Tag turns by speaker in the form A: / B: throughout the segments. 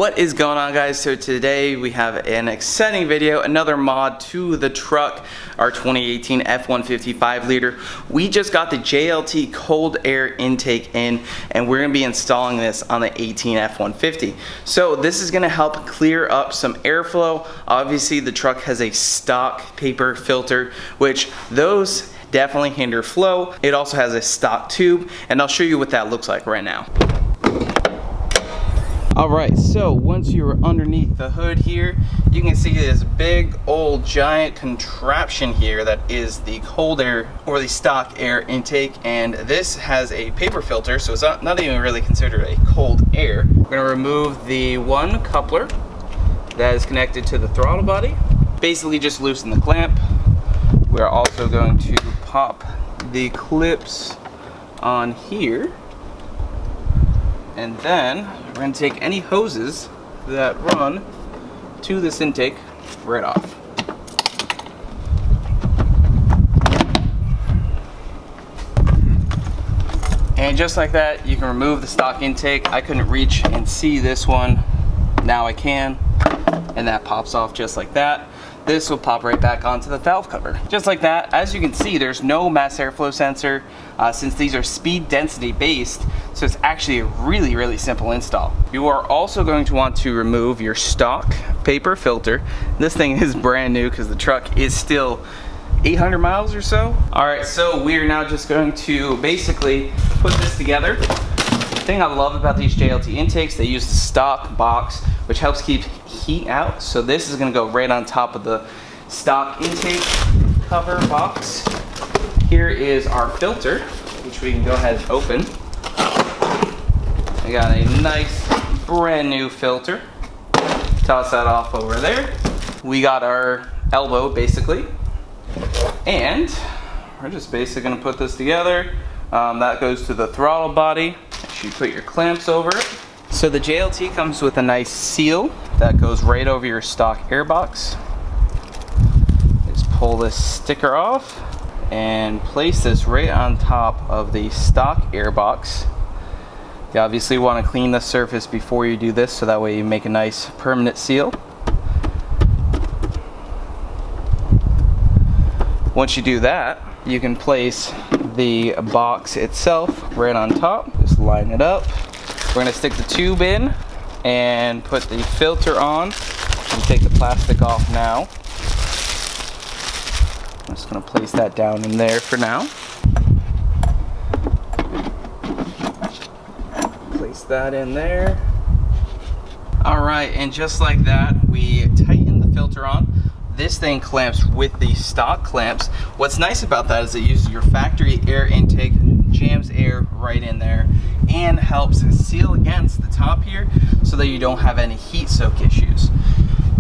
A: What is going on, guys? So today we have an exciting video, another mod to the truck, our 2018 F150 5-liter. We just got the JLT cold air intake in, and we're going to be installing this on the 18 F150. So this is going to help clear up some airflow. Obviously the truck has a stock paper filter, which those definitely hinder flow. It also has a stock tube, and I'll show you what that looks like right now. Alright, so once you're underneath the hood here, you can see this big old giant contraption here that is the cold air or the stock air intake, and this has a paper filter, so it's not even really considered a cold air. We're going to remove the one coupler that is connected to the throttle body. Basically just loosen the clamp. We're also going to pop the clips on here, and then we're going to take any hoses that run to this intake right off. And just like that, you can remove the stock intake. I couldn't reach and see this one. Now I can, and that pops off just like that. This will pop right back onto the valve cover. Just like that. As you can see, there's no mass airflow sensor since these are speed density based, so it's actually a really simple install. You are also going to want to remove your stock paper filter. This thing is brand new because the truck is still 800 miles or so. Alright, so we're now just going to basically put this together. The thing I love about these JLT intakes, they use the stock box, which helps keep heat out. So this is going to go right on top of the stock intake cover box. Here is our filter, which we can go ahead and open. We got a nice brand new filter. Toss that off over there. We got our elbow basically, and we're just basically going to put this together. That goes to the throttle body. You put your clamps over it. So the JLT comes with a nice seal that goes right over your stock air box. Just pull this sticker off and place this right on top of the stock air box. You obviously want to clean the surface before you do this, so that way you make a nice permanent seal. Once you do that, you can place the box itself right on top. Just line it up. We're going to stick the tube in and put the filter on. And take the plastic off now. I'm just going to place that down in there for now. Place that in there. Alright, and just like that, we tighten the filter on. This thing clamps with the stock clamps. What's nice about that is it uses your factory air intake, jams air right in there, and helps seal against the top here so that you don't have any heat soak issues.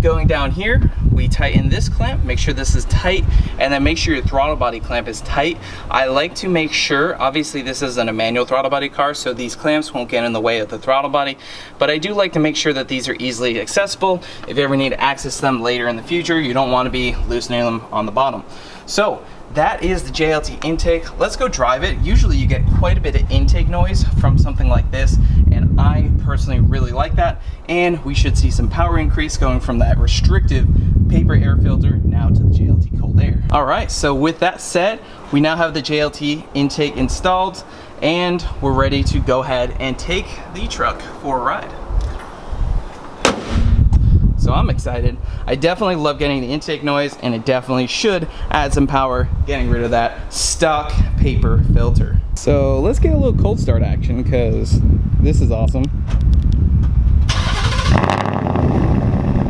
A: Going down here, we tighten this clamp, make sure this is tight, and then make sure your throttle body clamp is tight. I like to make sure, obviously this isn't a manual throttle body car, so these clamps won't get in the way of the throttle body, but I do like to make sure that these are easily accessible. If you ever need to access them later in the future, you don't want to be loosening them on the bottom. So that is the JLT intake. Let's go drive it. Usually you get quite a bit of intake noise from something like this, and I personally really like that. And we should see some power increase going from that restrictive paper air filter now to the JLT cold air. All right, so with that said, we now have the JLT intake installed, and we're ready to go ahead and take the truck for a ride. So I'm excited. I definitely love getting the intake noise, and it definitely should add some power getting rid of that stock paper filter. So let's get a little cold start action because this is awesome.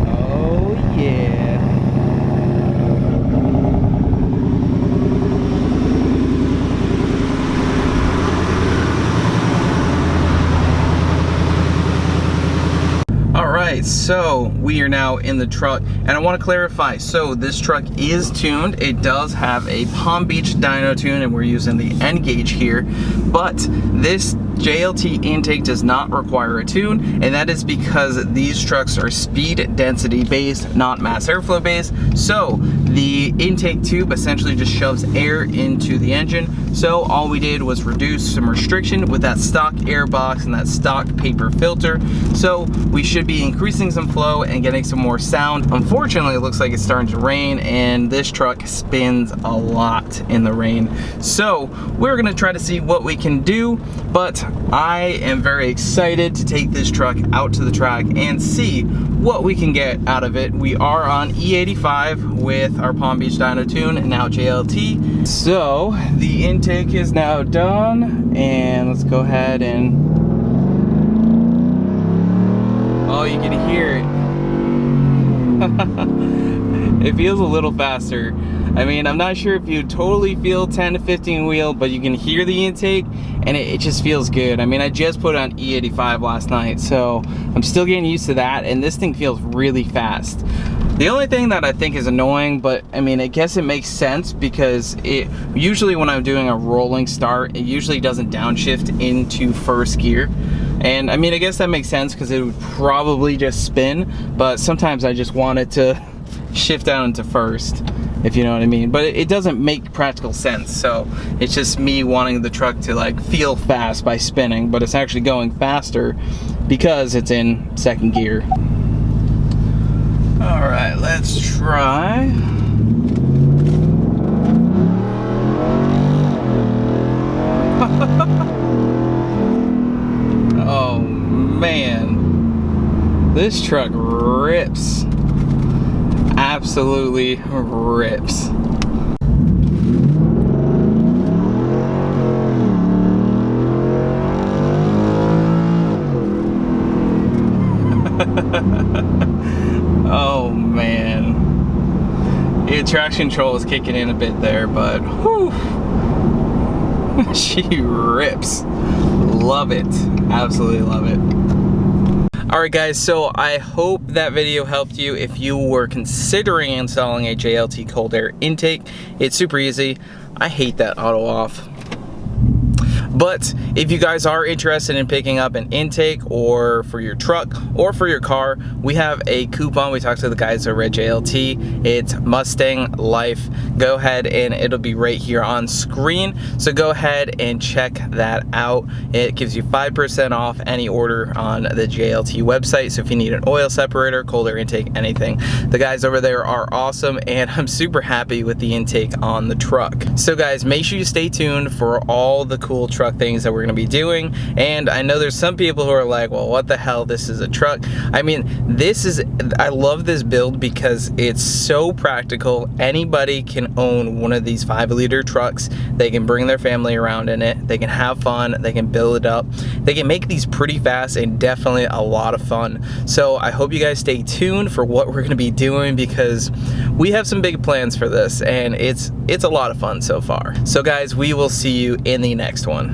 A: Oh yeah. Alright, so So we are now in the truck, and I want to clarify, so this truck is tuned. It does have a Palm Beach dyno tune, and we're using the N gauge here, but this JLT intake does not require a tune, and that is because these trucks are speed density based, not mass airflow based. So the intake tube essentially just shoves air into the engine. So all we did was reduce some restriction with that stock air box and that stock paper filter. So we should be increasing some flow and getting some more sound. Unfortunately, it looks like it's starting to rain, and this truck spins a lot in the rain. So we're gonna try to see what we can do, but I am very excited to take this truck out to the track and see what we can get out of it. We are on E85 with our Palm Beach dyno tune and now JLT. So the intake is now done, and let's go ahead and, oh, you can hear it. It feels a little faster. I mean, I'm not sure if you totally feel 10 to 15 wheel, but you can hear the intake, and it just feels good. I mean, I just put it on E85 last night, so I'm still getting used to that, and this thing feels really fast. The only thing that I think is annoying, but I mean, I guess it makes sense because it usually, when I'm doing a rolling start, it usually doesn't downshift into first gear. And I mean, I guess that makes sense because it would probably just spin, but sometimes I just want it to shift down into first, if you know what I mean. But it doesn't make practical sense, so it's just me wanting the truck to like feel fast by spinning, but it's actually going faster because it's in second gear. All right, let's try. Oh man, this truck rips. Absolutely rips. Oh man, the traction control is kicking in a bit there, but whew, she rips. Love it, absolutely love it. Alright guys, so I hope that video helped you if you were considering installing a JLT cold air intake. It's super easy. I hate that auto off. But if you guys are interested in picking up an intake, or for your truck or for your car, we have a coupon. We talked to the guys over at JLT. It's Mustang Life. Go ahead and it'll be right here on screen. So go ahead and check that out. It gives you 5% off any order on the JLT website. So if you need an oil separator, cold air intake, anything, the guys over there are awesome, and I'm super happy with the intake on the truck. So guys, make sure you stay tuned for all the cool truck things that we're going to be doing. And I know there's some people who are like, well, what the hell, this is a truck. I mean, I love this build because it's so practical. Anybody can own one of these 5-liter trucks. They can bring their family around in it, they can have fun, they can build it up, they can make these pretty fast, and definitely a lot of fun. So I hope you guys stay tuned for what we're going to be doing, because we have some big plans for this, and it's a lot of fun so far. So guys, we will see you in the next one.